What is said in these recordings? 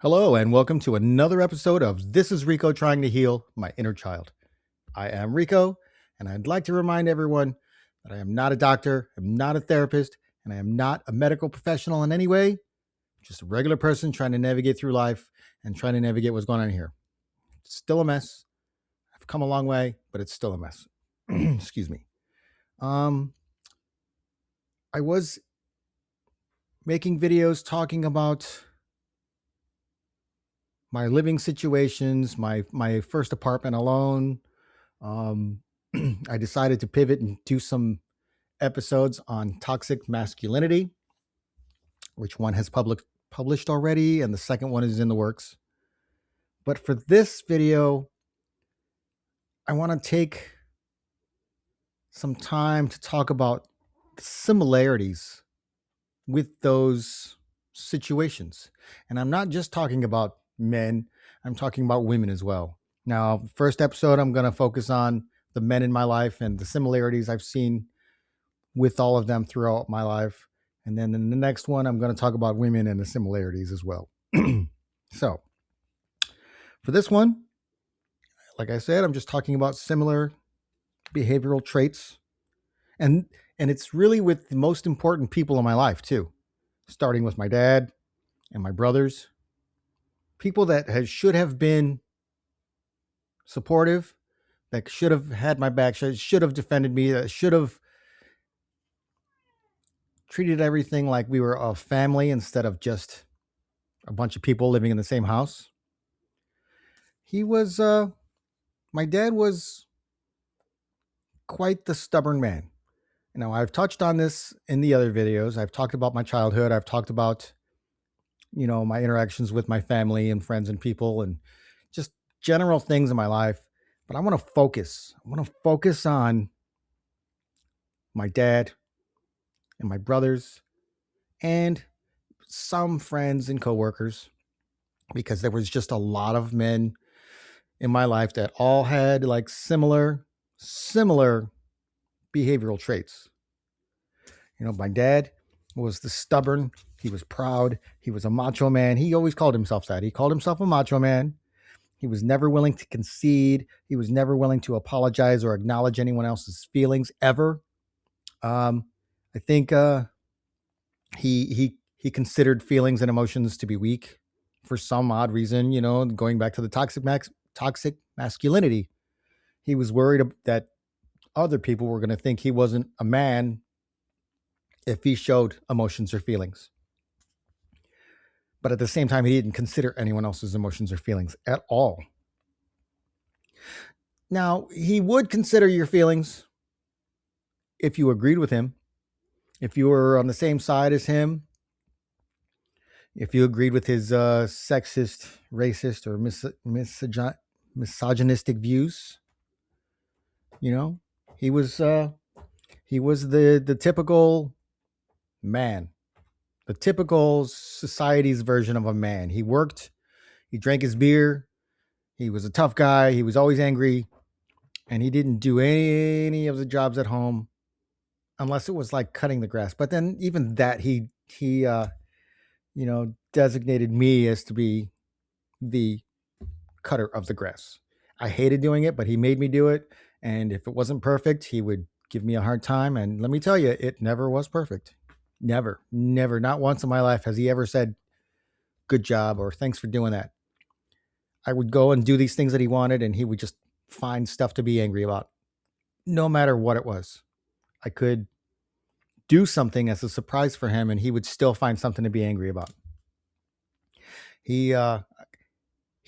Hello, and welcome to another episode of This is Rico Trying to Heal My Inner Child. I am Rico, and I'd like to remind everyone that I am not a doctor, I'm not a therapist, and I am not a medical professional in any way, just a regular person trying to navigate through life and trying to navigate what's going on here. It's still a mess. I've come a long way, but it's still a mess. Excuse me. Um, I was making videos talking about my living situations, my first apartment alone. Um, I decided to pivot and do some episodes on toxic masculinity, which one has published already, and the second one is in the works. But for this video, I want to take some time to talk about the similarities with those situations. And I'm not just talking about men, I'm talking about women as well. Now, first episode, I'm going to focus on the men in my life and the similarities I've seen with all of them throughout my life. And then in the next one, I'm going to talk about women and the similarities as well. So for this one, like I said, I'm just talking about similar behavioral traits. And it's really with the most important people in my life too, starting with my dad and my brothers, people that should have been supportive, that should have had my back, should have defended me, that should have treated everything like we were a family instead of just a bunch of people living in the same house. My dad was quite the stubborn man. Now, I've touched on this in the other videos. I've talked about my childhood. I've talked about, my interactions with my family and friends and people and just general things in my life. But I want to focus. I want to focus on my dad and my brothers and some friends and coworkers, because there was just a lot of men in my life that all had like similar behavioral traits. My dad was the stubborn, he was proud, he was a macho man. He always called himself that. He called himself a macho man. He was never willing to concede. He was never willing to apologize or acknowledge anyone else's feelings ever. I think he considered feelings and emotions to be weak for some odd reason. Going back to the toxic masculinity, he was worried that other people were going to think he wasn't a man if he showed emotions or feelings. But at the same time, he didn't consider anyone else's emotions or feelings at all. Now, he would consider your feelings if you agreed with him, if you were on the same side as him, if you agreed with his sexist, racist, or misogynistic views. He was the typical man, the typical society's version of a man. He worked, he drank his beer, he was a tough guy, he was always angry, and he didn't do any of the jobs at home unless it was like cutting the grass. But then even that, he designated me as to be the cutter of the grass. I hated doing it, but he made me do it. And if it wasn't perfect, he would give me a hard time. And let me tell you, it never was perfect. Never, not once in my life has he ever said, good job, or thanks for doing that. I would go and do these things that he wanted, and he would just find stuff to be angry about, no matter what it was. I could do something as a surprise for him, and he would still find something to be angry about. He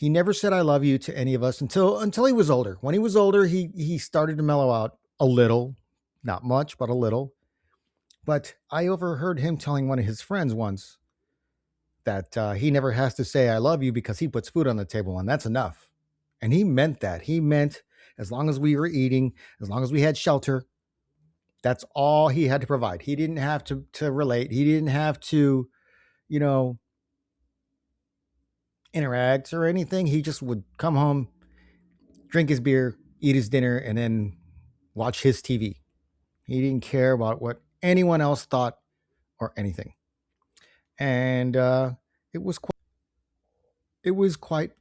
never said I love you to any of us until he was older. When he was older, he started to mellow out a little, not much, but a little. But I overheard him telling one of his friends once that he never has to say I love you because he puts food on the table, and that's enough. And he meant that. He meant as long as we were eating, as long as we had shelter, that's all he had to provide. He didn't have to relate. He didn't have to, interact or anything. He just would come home, drink his beer, eat his dinner, and then watch his TV. He didn't care about what anyone else thought or anything. And it was it was quite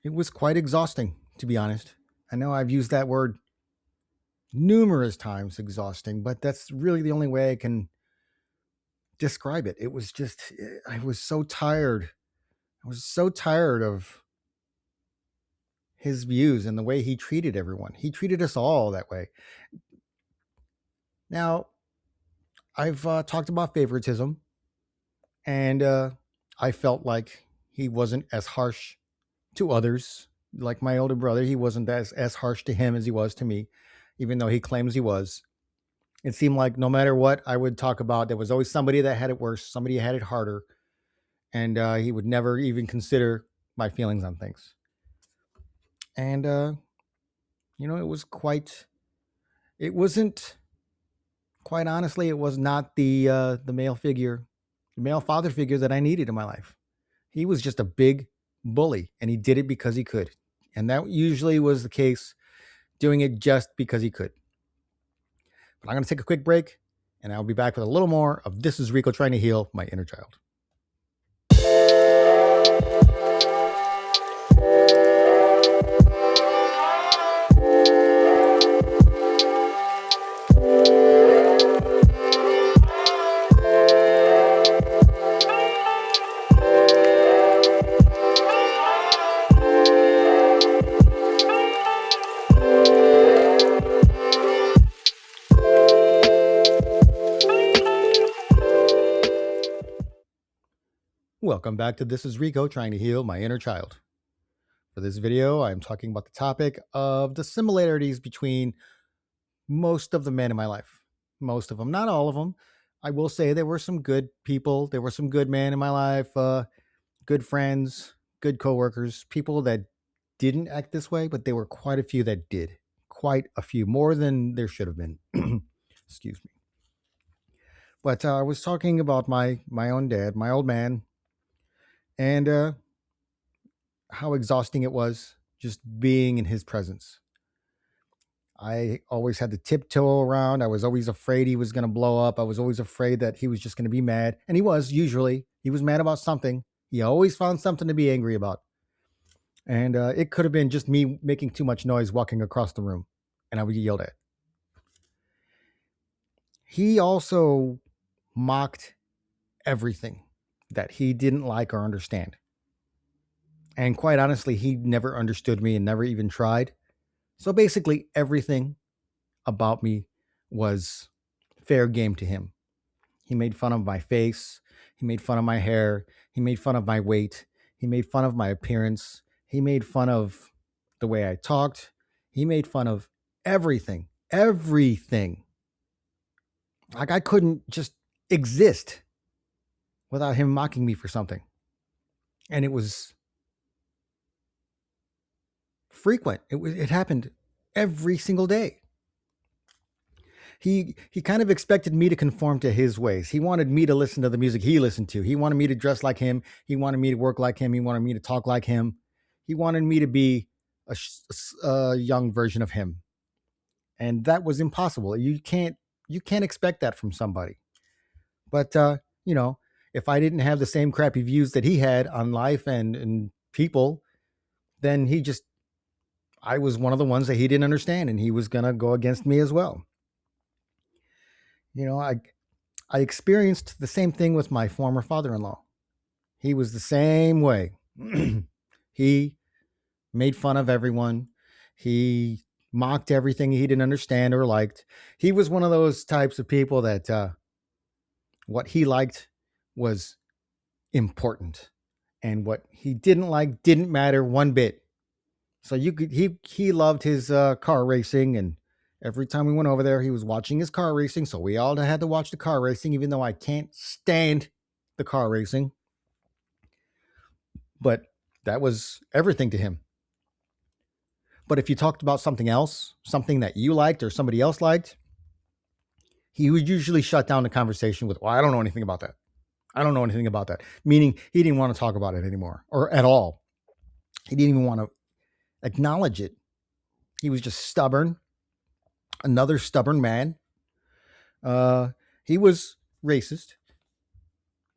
it was quite exhausting, to be honest. I know I've used that word numerous times, exhausting, but that's really the only way I can describe it. It was just I was so tired. I was so tired of his views and the way he treated everyone. He treated us all that way. Now, I've talked about favoritism, and I felt like he wasn't as harsh to others. Like my older brother, he wasn't as harsh to him as he was to me, even though he claims he was. It seemed like no matter what I would talk about, there was always somebody that had it worse, somebody had it harder, and he would never even consider my feelings on things. And it was quite. It wasn't quite honestly. It was not the male figure, the male father figure that I needed in my life. He was just a big bully, and he did it because he could, and that usually was the case, doing it just because he could. But I'm going to take a quick break, and I'll be back with a little more of This is Rico trying to heal my inner child. Welcome back to This is Rico trying to heal my inner child. For this video, I'm talking about the topic of the similarities between most of the men in my life. Most of them, not all of them. I will say there were some good people. There were some good men in my life, good friends, good coworkers, people that didn't act this way, but there were quite a few that did. Quite a few, more than there should have been. Excuse me. But I was talking about my own dad, my old man, and how exhausting it was just being in his presence. I always had to tiptoe around. I was always afraid he was going to blow up. I was always afraid that he was just going to be mad. And he was usually. He was mad about something. He always found something to be angry about. And it could have been just me making too much noise walking across the room, and I would get yelled at. He also mocked everything that he didn't like or understand. And quite honestly, he never understood me and never even tried. So basically, everything about me was fair game to him. He made fun of my face. He made fun of my hair. He made fun of my weight. He made fun of my appearance. He made fun of the way I talked. He made fun of everything. Everything. Like I couldn't just exist without him mocking me for something. And it was frequent. It happened every single day. He kind of expected me to conform to his ways. He wanted me to listen to the music he listened to. He wanted me to dress like him. He wanted me to work like him. He wanted me to talk like him. He wanted me to be a young version of him. And that was impossible. You can't expect that from somebody. But if I didn't have the same crappy views that he had on life and people, then I was one of the ones that he didn't understand, and he was going to go against me as well. I experienced the same thing with my former father-in-law. He was the same way. He made fun of everyone. He mocked everything he didn't understand or liked. He was one of those types of people that what he liked was important, and what he didn't like didn't matter one bit. So he loved his car racing, and every time we went over there, he was watching his car racing. So we all had to watch the car racing, even though I can't stand the car racing. But that was everything to him. But if you talked about something else, something that you liked or somebody else liked, he would usually shut down the conversation with, well, I don't know anything about that. I don't know anything about that. Meaning he didn't want to talk about it anymore or at all. He didn't even want to acknowledge it. He was just stubborn. Another stubborn man. He was racist.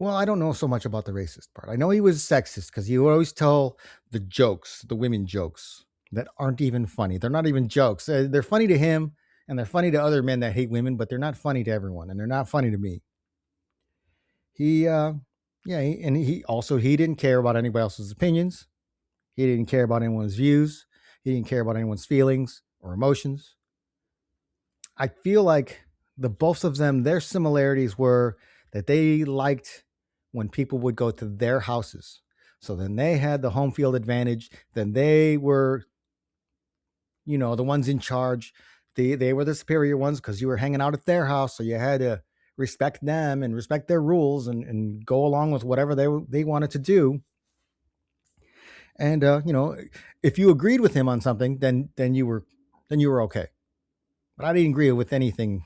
Well, I don't know so much about the racist part. I know he was sexist because he would always tell the jokes, the women jokes that aren't even funny. They're not even jokes. They're funny to him and they're funny to other men that hate women, but they're not funny to everyone and they're not funny to me. He, yeah, and he also he didn't care about anybody else's opinions. He didn't care about anyone's views. He didn't care about anyone's feelings or emotions. I feel like the both of them, their similarities were that they liked when people would go to their houses. So then they had the home field advantage. Then they were, the ones in charge. They were the superior ones because you were hanging out at their house. So you had to respect them and respect their rules and go along with whatever they wanted to do. And if you agreed with him on something, then you were okay. But I didn't agree with anything,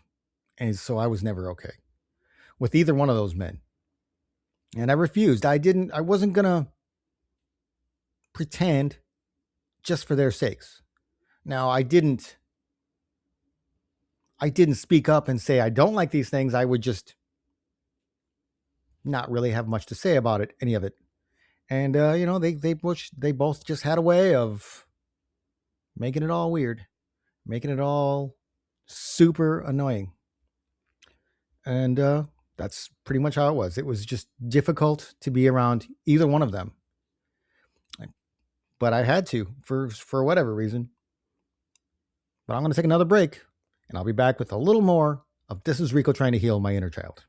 and so I was never okay with either one of those men. And I refused. I wasn't going to pretend just for their sakes. Now, I didn't speak up and say I don't like these things. I would just not really have much to say about it, any of it. And they both just had a way of making it all weird, making it all super annoying. And that's pretty much how it was. It was just difficult to be around either one of them. But I had to for whatever reason. But I'm going to take another break, and I'll be back with a little more of This is Rico trying to heal my inner child.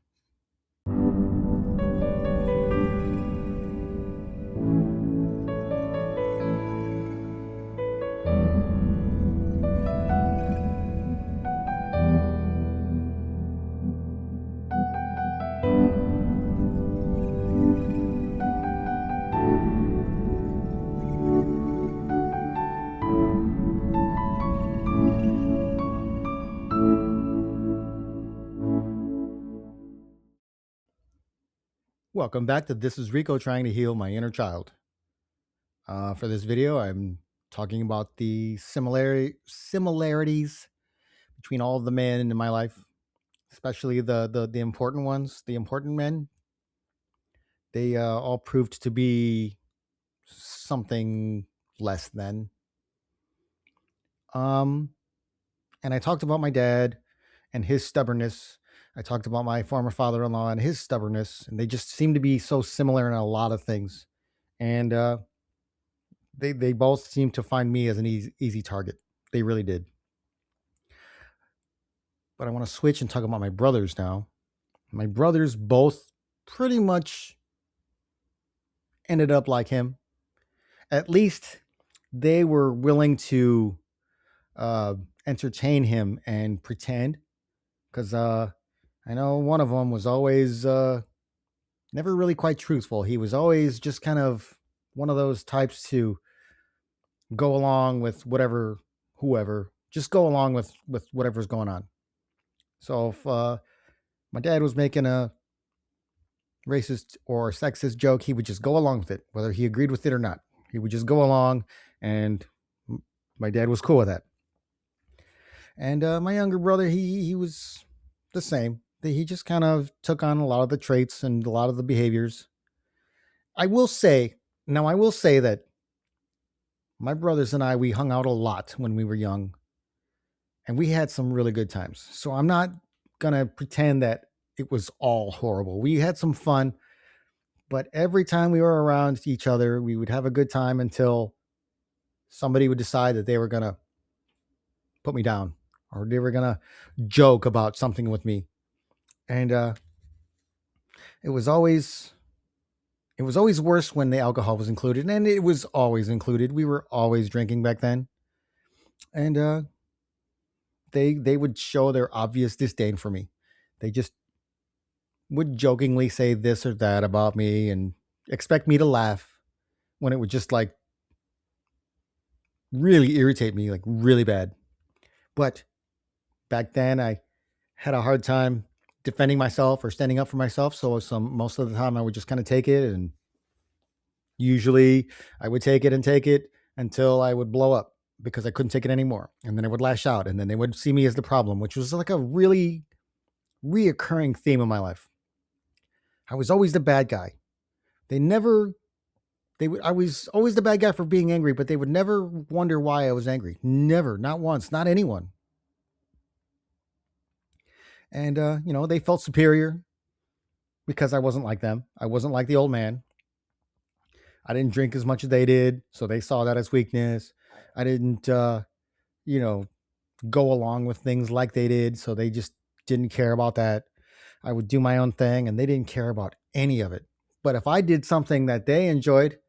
Welcome back to This is Rico trying to heal my inner child. For this video, I'm talking about the similarities between all of the men in my life, especially the important ones, the important men. They all proved to be something less than. Um, and I talked about my dad and his stubbornness. I talked about my former father-in-law and his stubbornness, and they just seem to be so similar in a lot of things. And they both seem to find me as an easy target. They really did. But I want to switch and talk about my brothers now. My brothers both pretty much ended up like him. At least they were willing to uh, entertain him and pretend. Because I know one of them was always never really quite truthful. He was always just kind of one of those types to go along with whoever, just go along with whatever's going on. So if my dad was making a racist or sexist joke, he would just go along with it, whether he agreed with it or not. He would just go along, and my dad was cool with that. And my younger brother, he was the same. He just kind of took on a lot of the traits and a lot of the behaviors. I will say that my brothers and I, we hung out a lot when we were young, and we had some really good times. So I'm not gonna pretend that it was all horrible. We had some fun, but every time we were around each other, we would have a good time until somebody would decide that they were gonna put me down or they were gonna joke about something with me. And it was always worse when the alcohol was included, and it was always included. We were always drinking back then. And they would show their obvious disdain for me. They just would jokingly say this or that about me and expect me to laugh when it would just like really irritate me, like really bad. But back then I had a hard time defending myself or standing up for myself. So most of the time I would just kind of take it, and usually I would take it until I would blow up because I couldn't take it anymore. And then I would lash out, and then they would see me as the problem, which was like a really reoccurring theme in my life. I was always the bad guy. They never they would I was always the bad guy for being angry, but they would never wonder why I was angry. Never, not once, not anyone. And they felt superior because I wasn't like them. I wasn't like the old man. I didn't drink as much as they did, so they saw that as weakness. I didn't you know, go along with things like they did, so they just didn't care about that. I would do my own thing and they didn't care about any of it. But if I did something that they enjoyed,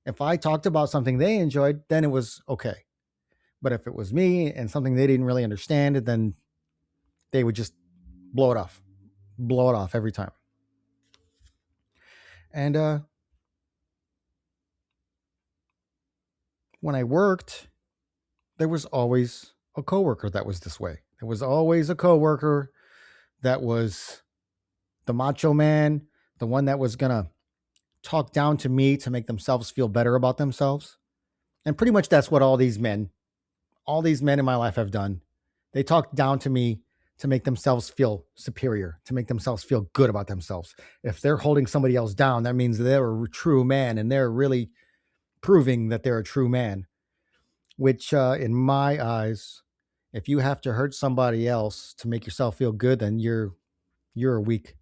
if I talked about something they enjoyed, then it was okay. But if it was me and something they didn't really understand, then they would just blow it off every time. And when I worked, there was always a coworker that was this way. There was always a coworker that was the macho man, the one that was gonna talk down to me to make themselves feel better about themselves. And pretty much that's what all these men in my life have done. They talk down to me to make themselves feel superior, to make themselves feel good about themselves. If they're holding somebody else down, that means they're a true man and they're really proving that they're a true man, which in my eyes, if you have to hurt somebody else to make yourself feel good, then you're a weak,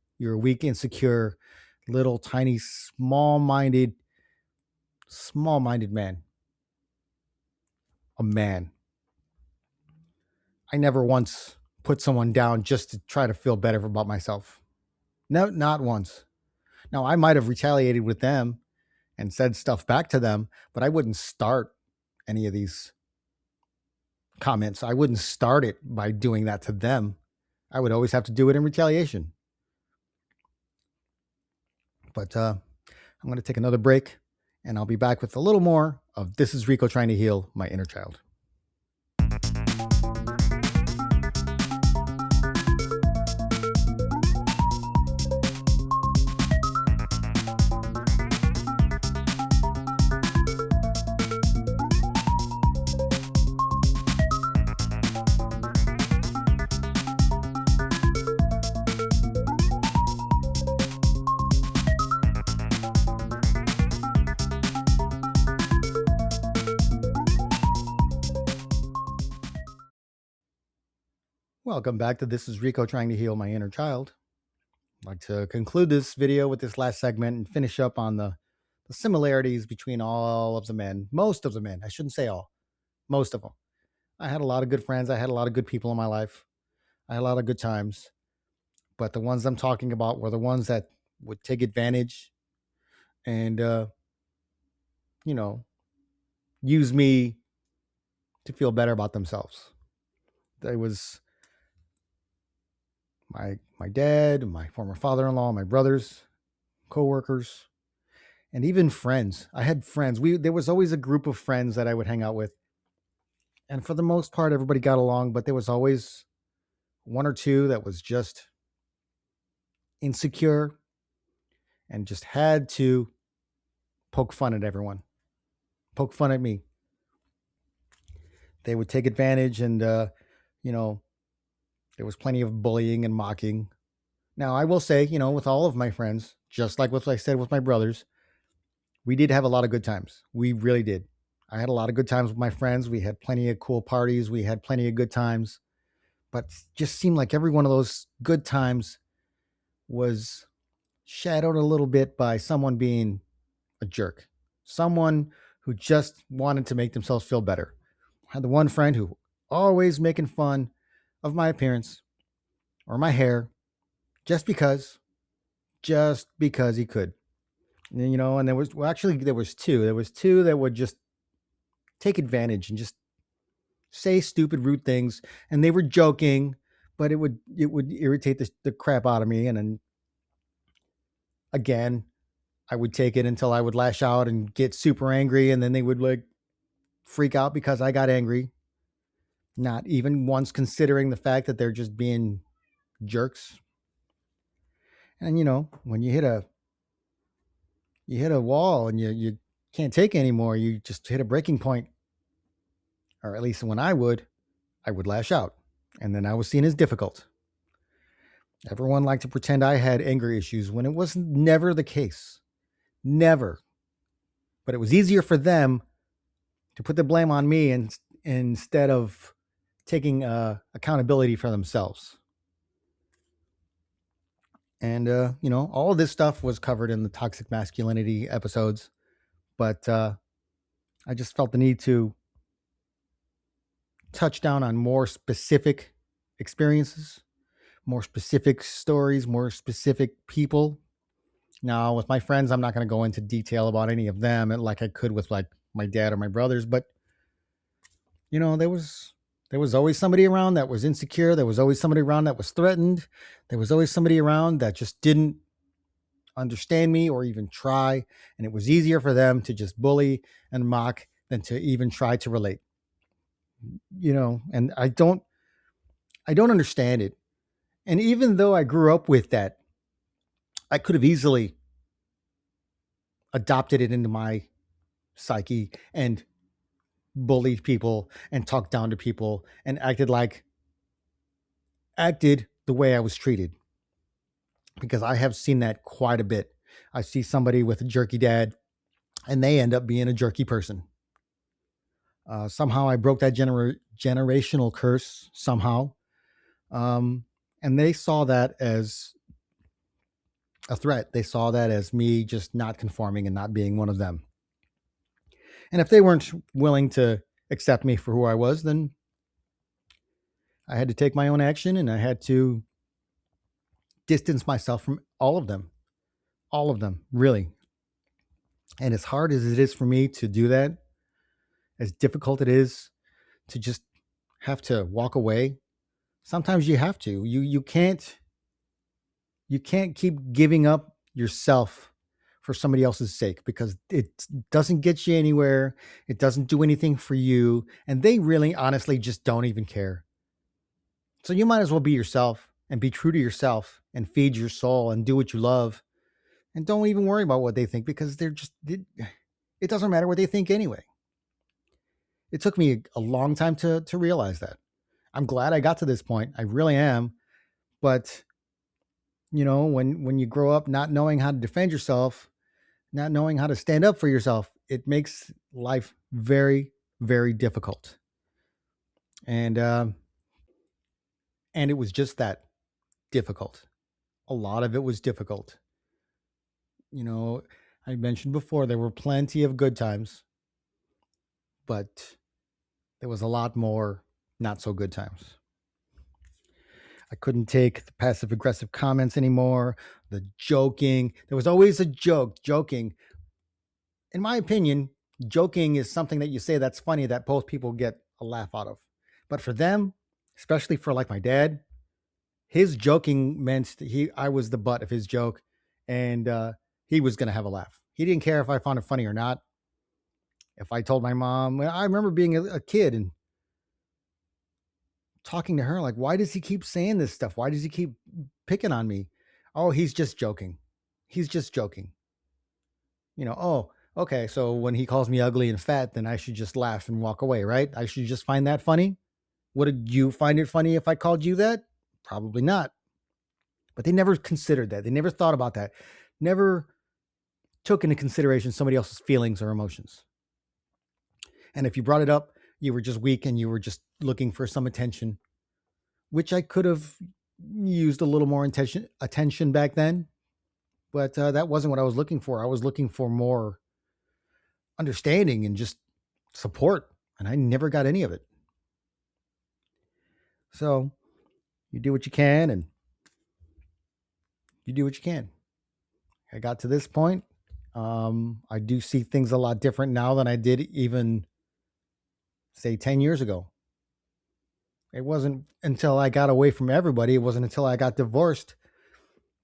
insecure, little tiny small-minded man. A man. I never once put someone down just to try to feel better about myself. No, not once. Now, I might have retaliated with them and said stuff back to them, but I wouldn't start any of these comments. I wouldn't start it by doing that to them. I would always have to do it in retaliation. But I'm going to take another break and I'll be back with a little more of This is Rico trying to heal my inner child. Welcome back to This is Rico trying to heal my inner child. I'd like to conclude this video with this last segment and finish up on the similarities between all of the men, most of the men. I shouldn't say all, most of them. I had a lot of good friends. I had a lot of good people in my life. I had a lot of good times. But the ones I'm talking about were the ones that would take advantage and, use me to feel better about themselves. There was my dad, my former father-in-law, my brothers, coworkers, and even friends. I had friends. There was always a group of friends that I would hang out with. And for the most part, everybody got along, but there was always one or two that was just insecure and just had to poke fun at everyone, poke fun at me. They would take advantage and, there was plenty of bullying and mocking. Now, I will say, with all of my friends, just like what I said with my brothers, we did have a lot of good times. We really did. I had a lot of good times with my friends. We had plenty of cool parties. We had plenty of good times. But it just seemed like every one of those good times was shadowed a little bit by someone being a jerk, someone who just wanted to make themselves feel better. I had the one friend who always making fun of my appearance or my hair just because he could. And there was, there was two. There was two that would just take advantage and just say stupid, rude things. And they were joking, but it would irritate the crap out of me. And then again, I would take it until I would lash out and get super angry. And then they would like freak out because I got angry. Not even once considering the fact that they're just being jerks. And when you hit a wall and you can't take anymore, you just hit a breaking point. Or at least when I would lash out. And then I was seen as difficult. Everyone liked to pretend I had anger issues when it was never the case. Never. But it was easier for them to put the blame on me instead of taking accountability for themselves. And, all of this stuff was covered in the toxic masculinity episodes. But I just felt the need to touch down on more specific experiences, more specific stories, more specific people. Now, with my friends, I'm not going to go into detail about any of them like I could with like my dad or my brothers, but there was always somebody around that was insecure. There was always somebody around that was threatened. There was always somebody around that just didn't understand me or even try, and it was easier for them to just bully and mock than to even try to relate. And I don't understand it. And even though I grew up with that, I could have easily adopted it into my psyche and bullied people and talked down to people and acted the way I was treated, because I have seen that quite a bit. I see somebody with a jerky dad and they end up being a jerky person. Somehow I broke that generational curse somehow. Um, and they saw that as a threat. They saw that as me just not conforming and not being one of them. And if they weren't willing to accept me for who I was, then I had to take my own action and I had to distance myself from all of them, really. And as hard as it is for me to do that, as difficult it is to just have to walk away, sometimes you have to. You can't keep giving up yourself for somebody else's sake, because it doesn't get you anywhere. It doesn't do anything for you, and they really honestly just don't even care. So you might as well be yourself and be true to yourself and feed your soul and do what you love, and don't even worry about what they think, because it doesn't matter what they think anyway. It took me a long time to realize that. I'm glad I got to this point. I really am. But when you grow up not knowing how to defend yourself, not knowing how to stand up for yourself, it makes life very, very difficult. And it was just that, difficult. A lot of it was difficult. You know, I mentioned before there were plenty of good times, but there was a lot more not so good times. I couldn't take the passive aggressive comments anymore, the joking. There was always a joking. In my opinion, joking is something that you say that's funny that both people get a laugh out of. But for them, especially for like my dad, his joking meant that I was the butt of his joke, and he was going to have a laugh. He didn't care if I found it funny or not. If I told my mom, well, I remember being a kid and talking to her like, why does he keep saying this stuff? Why does he keep picking on me? Oh, he's just joking. He's just joking. Oh, okay. So when he calls me ugly and fat, then I should just laugh and walk away, right? I should just find that funny. Would you find it funny if I called you that? Probably not. But they never considered that. They never thought about that. Never took into consideration somebody else's feelings or emotions. And if you brought it up, you were just weak and you were just looking for some attention, which I could have used a little more attention back then. But that wasn't what I was looking for. I was looking for more understanding and just support. And I never got any of it. So you do what you can and you do what you can. I got to this point. I do see things a lot different now than I did even, say, 10 years ago. It wasn't until I got away from everybody, it wasn't until I got divorced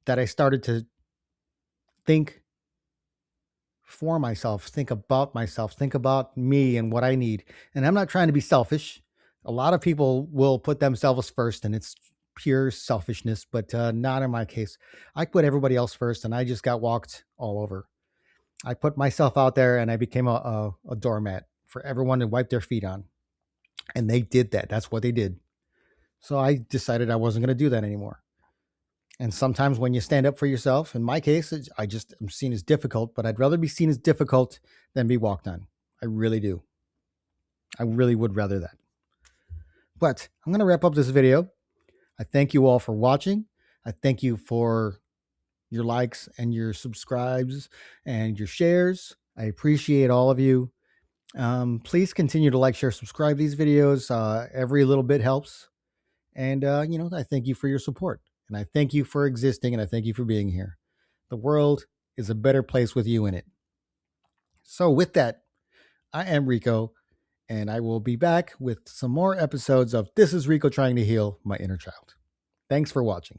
that I started to think for myself, think about me and what I need. And I'm not trying to be selfish. A lot of people will put themselves first, and it's pure selfishness, but not in my case. I put everybody else first, and I just got walked all over. I put myself out there, and I became a doormat for everyone to wipe their feet on. And they did that. That's what they did. So I decided I wasn't going to do that anymore. And sometimes when you stand up for yourself, in my case, I'm seen as difficult, but I'd rather be seen as difficult than be walked on. I really do. I really would rather that. But I'm going to wrap up this video. I thank you all for watching. I thank you for your likes and your subscribes and your shares. I appreciate all of you. Please continue to like, share, subscribe these videos. Every little bit helps. And, I thank you for your support. And I thank you for existing. And I thank you for being here. The world is a better place with you in it. So with that, I am Rico, and I will be back with some more episodes of This is Rico Trying to Heal My Inner Child. Thanks for watching.